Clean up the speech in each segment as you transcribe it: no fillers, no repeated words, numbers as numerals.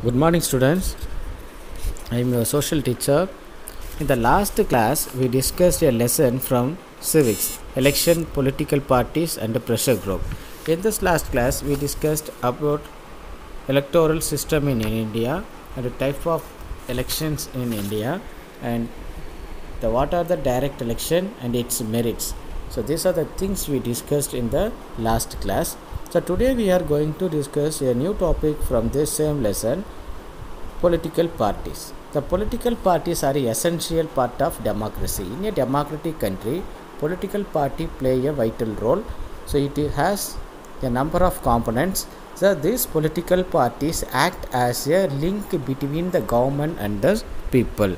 Good morning, students. I am your social teacher. In the last class, we discussed a lesson from civics, election, political parties, and the pressure group. In this last class, we discussed about electoral system in India and the type of elections in India and what are the direct election and its merits. So these are the things we discussed in the last class. So today we are going to discuss a new topic from this same lesson, political parties. The political parties are an essential part of democracy. In a democratic country, political party play a vital role. So it has a number of components. So these political parties act as a link between the government and the people.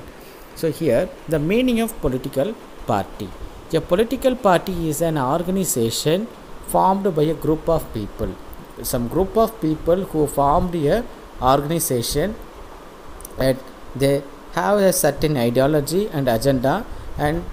So here the meaning of political party. A political party is an organization formed by a group of people. Some group of people who formed a organization and they have a certain ideology and agenda, and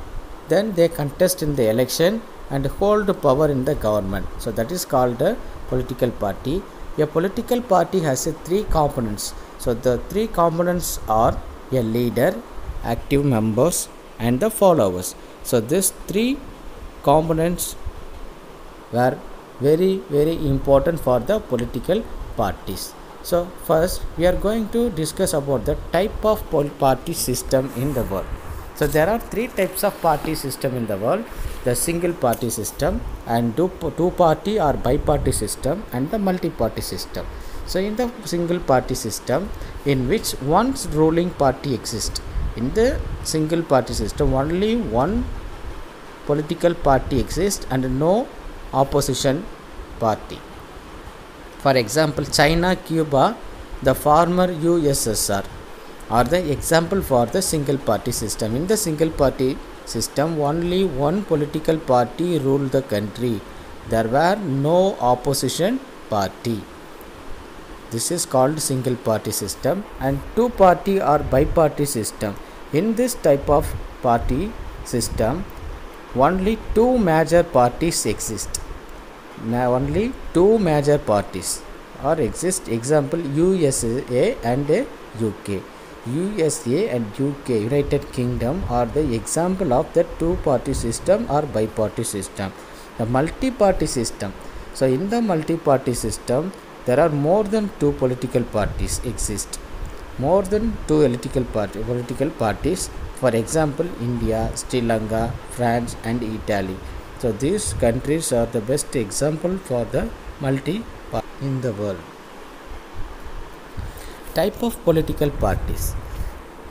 then they contest in the election and hold power in the government. So that is called a political party. A political party has three components. So the three components are a leader, active members, and the followers. So these three components were very important for the political parties. So first we are going to discuss about the type of party system in the world. So there are three types of party system in the world: the single party system, and two party or biparty system, and the multi-party system. So in the single party system, in which one ruling party exists. In the single party system, only one political party exists and no opposition party. For example, China, Cuba, the former USSR are the example for the single party system. In the single party system, only one political party ruled the country. There were no opposition party. This is called single party system. And two party or biparty system. In this type of party system, only two major parties exist. Only two major parties or exist. Example, USA and UK. USA and UK, United Kingdom, are the example of the two party system or biparty system. The multi-party system. So in the multi-party system, there are more than two political parties exist. More than two political parties. For example, India, Sri Lanka, France, and Italy. So these countries are the best example for the multi-party in the world. Type of political parties.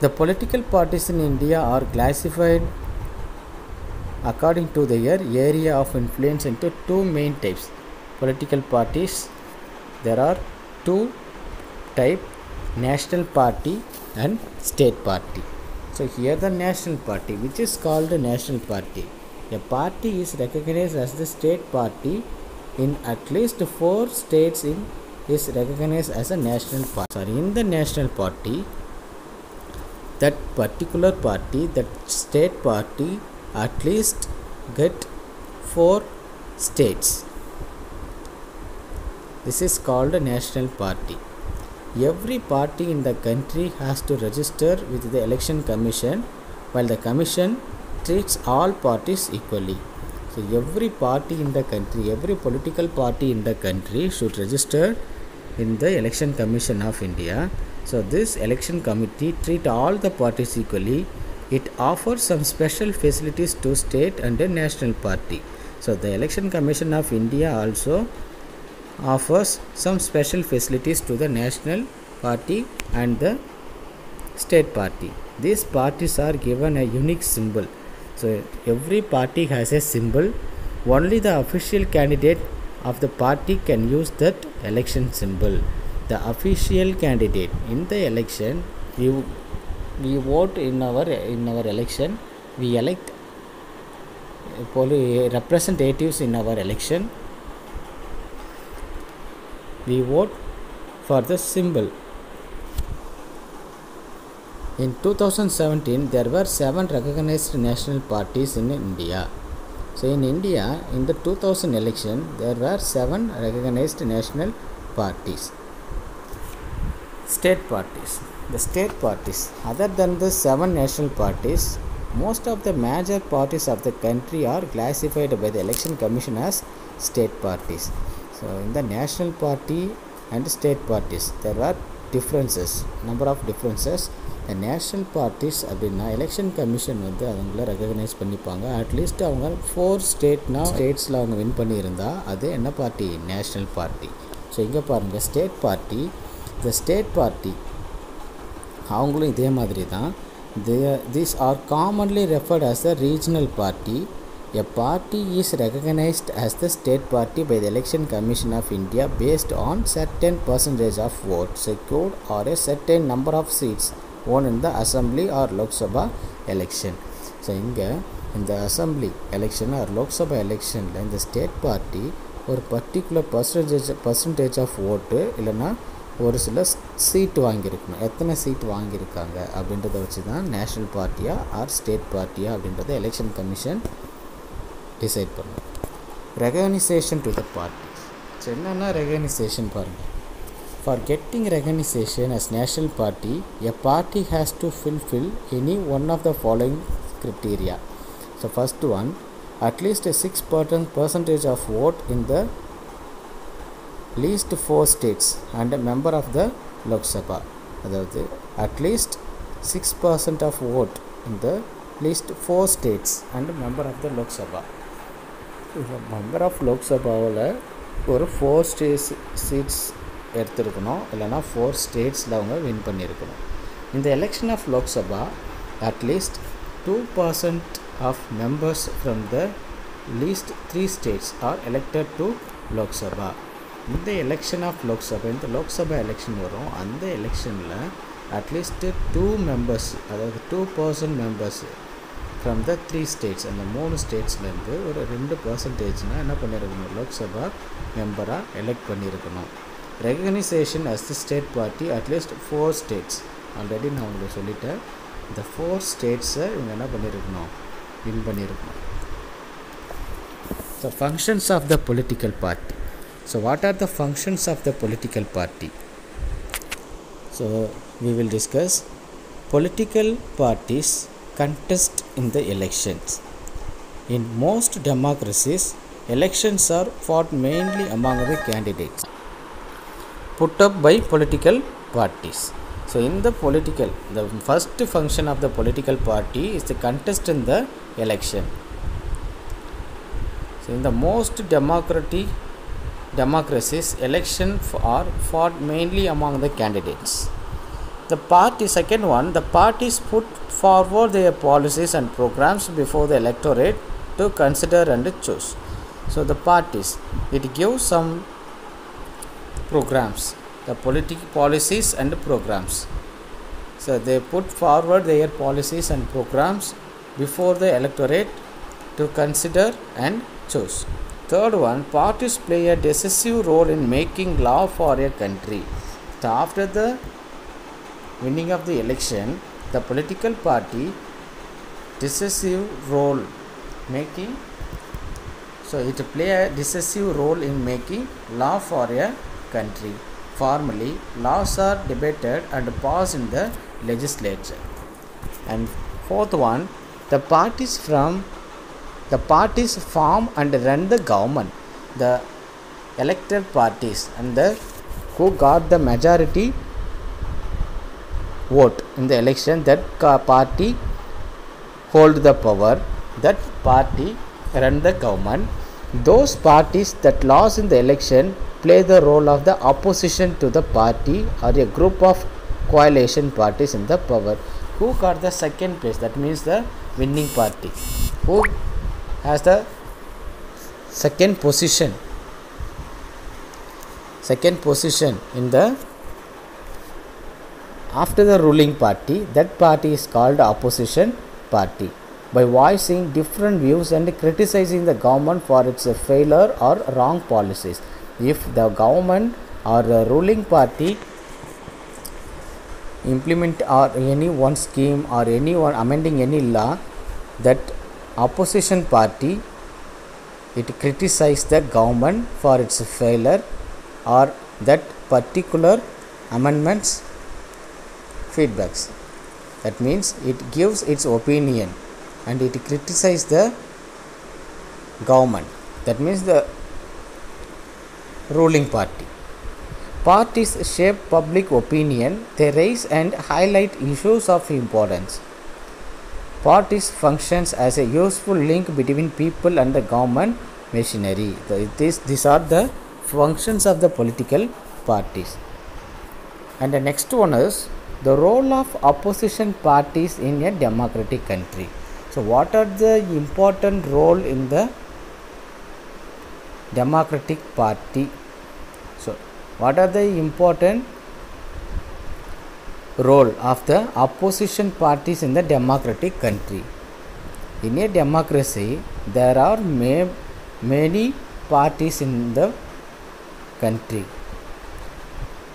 The political parties in India are classified according to their area of influence into two main types. Political parties, there are two types: national party and state party. So here the national party, which is called a national party. A party is recognized as the state party in at least 4 states is recognized as a national party. In the national party, that particular party, that state party, at least get 4 states. This is called a national party. Every party in the country has to register with the election commission, while the commission treats all parties equally. So every party in the country, every political party in the country should register in the election commission of India. So this election committee treat all the parties equally. It offers some special facilities to state and the national party. So the election commission of India also offers some special facilities to the national party and the state party. These parties are given a unique symbol. So every party has a symbol. Only the official candidate of the party can use that election symbol. The official candidate in the election, we vote in our election. We elect representatives in our election. We vote for the symbol. In 2017, there were 7 recognized national parties in India. So in India, in the 2000 election, there were 7 recognized national parties. State parties. The state parties, other than the 7 national parties, most of the major parties of the country are classified by the election commission as state parties. So in the national party and state parties there are differences, number of differences. The national parties அப்படின்னா election commission வந்து அவங்கள recognise பண்ணிப்பாங்க. At least அவங்க 4 ஸ்டேட்ஸில் அவங்க win பண்ணியிருந்தால் அது என்ன party? National party. So இங்கே பாருங்கள் ஸ்டேட் பார்ட்டி. இந்த ஸ்டேட் பார்ட்டி அவங்களும் இதே மாதிரி தான். These are commonly referred as the regional party. A party is recognized as the state party by the Election Commission of India based on certain percentage of votes secured or a certain number of seats won in the assembly or Lok Sabha election. So இங்கே இந்த assembly election or Lok Sabha electionல இந்த state party ஒரு particular percentage of vote இல்லைன்னா ஒரு சில seat வாங்கியிருக்கணும். எத்தனை seat வாங்கியிருக்காங்க அப்படின்றத வச்சு தான் நேஷ்னல் பார்ட்டியா ஆர் ஸ்டேட் பார்ட்டியா அப்படின்றத எலெக்ஷன் கமிஷன் டிசைட் பண்ணும். Recognisation to the parties. So என்னென்னா ரெகக்னைசேஷன் பாருங்கள். For getting recognisation as national party a party has to fulfill any one of the following criteria. So first one, at least 6% of vote in the least 4 states and a member of the Lok Sabha. அதாவது at least 6% of vote in the least 4 states and a member of the Lok Sabha. Member of Lok சபாவில் ஒரு 4 seeds எடுத்துருக்கணும், இல்லைனா 4 ஸ்டேட்ஸில் அவங்க win பண்ணியிருக்கணும். இந்த election of Lok Sabha at least 2% of members from the least 3 states are elected to Lok Sabha. இந்த election of Lok Sabha, இந்த Lok Sabha election வரும். அந்த எலெக்ஷனில் அட்லீஸ்ட்டு 2 மெம்பர்ஸ், அதாவது 2% மெம்பர்ஸ் ஃப்ரம் த 3 ஸ்டேட்ஸ், அந்த 3 ஸ்டேட்ஸ்லேருந்து ஒரு 2% என்ன பண்ணியிருக்கணும்? லோக் சபா மெம்பராக எலெக்ட் பண்ணியிருக்கணும். Recognisation as the state party at least 4 states. Already நான் உங்களுக்கு சொல்லிட்டேன். இந்த 4 ஸ்டேட்ஸை இவங்க என்ன பண்ணியிருக்கணும்? வின் பண்ணியிருக்கணும். So functions of the political party. So what are the functions of the political party? So we will discuss political parties contest in the elections. In most democracies, elections are fought mainly among the candidates put up by political parties. So in the first function of the political party is the contest in the election. So in the most democracies, elections are fought mainly among the candidates. The second one, the parties put forward their policies and programs before the electorate to consider and choose. So the parties, it gives some programs, the political policies and programs. So they put forward their policies and programs before the electorate to consider and choose. Third one, parties play a decisive role in making law for a country. So after the winning of the election, the political party decisive role making, so it play a decisive role in making law for a country. Formally, laws are debated and passed in the legislature. And fourth one, the parties form and run the government. The elected parties and who got the majority vote in the election, that party hold the power, that party run the government. Those parties that lost in the election play the role of the opposition to the party or a group of coalition parties in the power. Who got the second place? That means the winning party. Who has the second position in the after the ruling party, that party is called opposition party. By voicing different views and criticizing the government for its failure or wrong policies. If the government or the ruling party implement or any one scheme or anyone amending any law, that opposition party, it criticize the government for its failure or that particular amendments feedbacks. That means it gives its opinion and it criticizes the government. That means the ruling party. Parties shape public opinion. They raise and highlight issues of importance. Parties functions as a useful link between people and the government machinery. These are the functions of the political parties. And the next one is the role of opposition parties in a democratic country. So what are the important role in the democratic party? So what are the important role of the opposition parties in the democratic country? In a democracy, there are many parties in the country.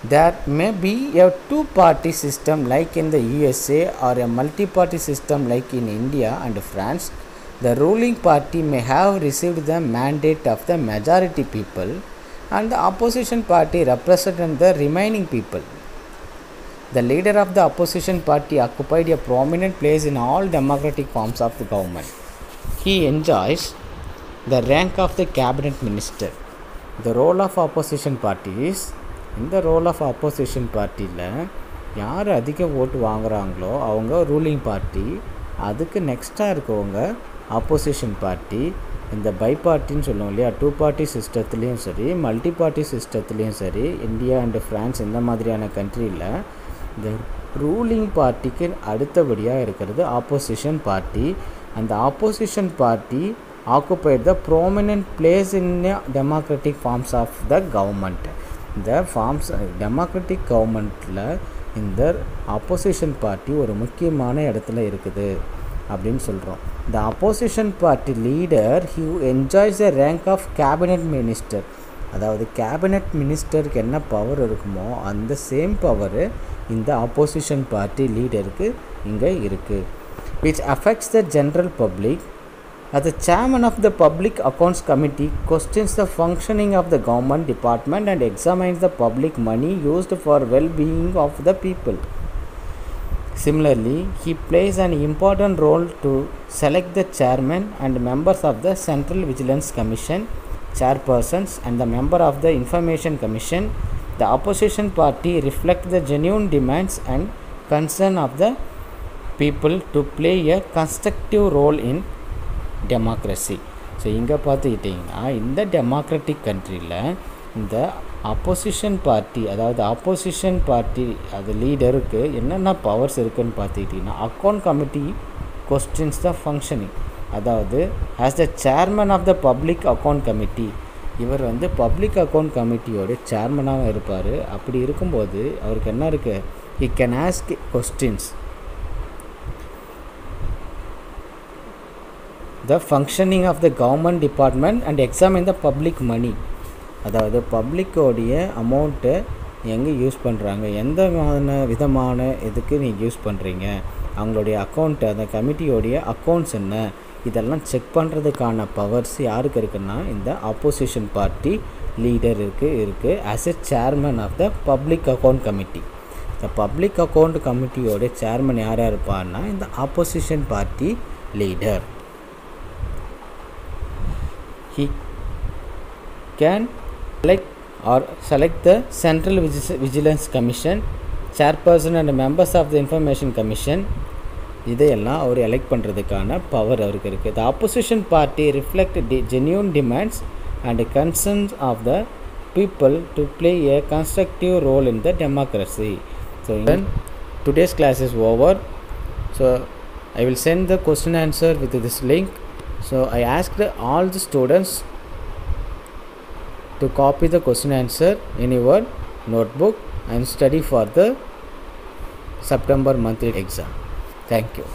There may be a two-party system like in the USA or a multi-party system like in India and France. The ruling party may have received the mandate of the majority people and the opposition party represents the remaining people. The leader of the opposition party occupied a prominent place in all democratic forms of the government. He enjoys the rank of the cabinet minister. The role of opposition party is, இந்த role of opposition பார்ட்டியில் யார் அதிக ஓட்டு வாங்குகிறாங்களோ அவங்க ruling party, அதுக்கு நெக்ஸ்ட்டாக இருக்கவங்க opposition party. இந்த பை பார்ட்டின்னு சொல்லுவோம் இல்லையா, டூ பார்ட்டி சிஸ்டத்துலேயும் சரி மல்டி பார்ட்டி சிஸ்டத்துலேயும் சரி இந்தியா அண்டு ஃப்ரான்ஸ் இந்த மாதிரியான கண்ட்ரியில் இந்த ரூலிங் பார்ட்டிக்கு அடுத்தபடியாக இருக்கிறது ஆப்போசிஷன் பார்ட்டி. அந்த opposition party occupied the prominent place in democratic forms of the government. இந்த ஃபார்ம்ஸ் டெமோக்ராட்டிக் கவர்மெண்ட்டில் இந்த ஆப்போசிஷன் பார்ட்டி ஒரு முக்கியமான இடத்துல இருக்குது அப்படின்னு சொல்கிறோம். The opposition party leader who enjoys the rank of cabinet minister, அதாவது கேபினட் மினிஸ்டருக்கு என்ன பவர் இருக்குமோ அந்த சேம் பவர் இந்த ஆப்போசிஷன் பார்ட்டி லீடருக்கு இங்கே இருக்குது. which affects the general public. As the chairman of the Public Accounts Committee questions the functioning of the government department and examines the public money used for well-being of the people. Similarly, he plays an important role to select the chairman and members of the Central Vigilance Commission, chairpersons and the member of the Information Commission. The opposition party reflects the genuine demands and concern of the people to play a constructive role in democracy. So இங்கே பார்த்துக்கிட்டிங்கன்னா இந்த democratic கண்ட்ரியில் இந்த opposition party, அதாவது opposition party அது லீடருக்கு என்னென்ன powers இருக்குதுன்னு பார்த்துக்கிட்டிங்கன்னா account committee questions the functioning. அதாவது as the chairman of the public account committee, இவர் வந்து பப்ளிக் அக்கௌண்ட் கமிட்டியோட சேர்மனாகவும் இருப்பார். அப்படி இருக்கும்போது அவருக்கு என்ன இருக்குது, he can ask questions the functioning of the government department and examine the public money. அதாவது பப்ளிக்கோடைய அமௌண்ட்டு எங்கே யூஸ் பண்ணுறாங்க, எந்த விதமான இதுக்கு நீங்கள் யூஸ் பண்ணுறீங்க, அவங்களுடைய அக்கௌண்ட்டு அந்த கமிட்டியோடைய அக்கௌண்ட்ஸ் என்ன, இதெல்லாம் செக் பண்ணுறதுக்கான பவர்ஸ் யாருக்கு இருக்குன்னா இந்த ஆப்போசிஷன் பார்ட்டி லீடருக்கு இருக்குது as a chairman of the public account committee. இந்த பப்ளிக் அக்கௌண்ட் கமிட்டியோடைய சேர்மன் யாராக இருப்பான்னா இந்த opposition party leader. He can select the Central Vigilance Commission, chairperson and members of the Information Commission. இதையெல்லாம் அவர் எலெக்ட் பண்ணுறதுக்கான power அவருக்கு இருக்குது. The opposition party reflect genuine demands and concerns of the people to play a constructive role in the democracy. So then today's class is over. So I will send the question answer with this link. So I asked all the students to copy the question answer in your notebook and study for the September monthly exam. Thank you.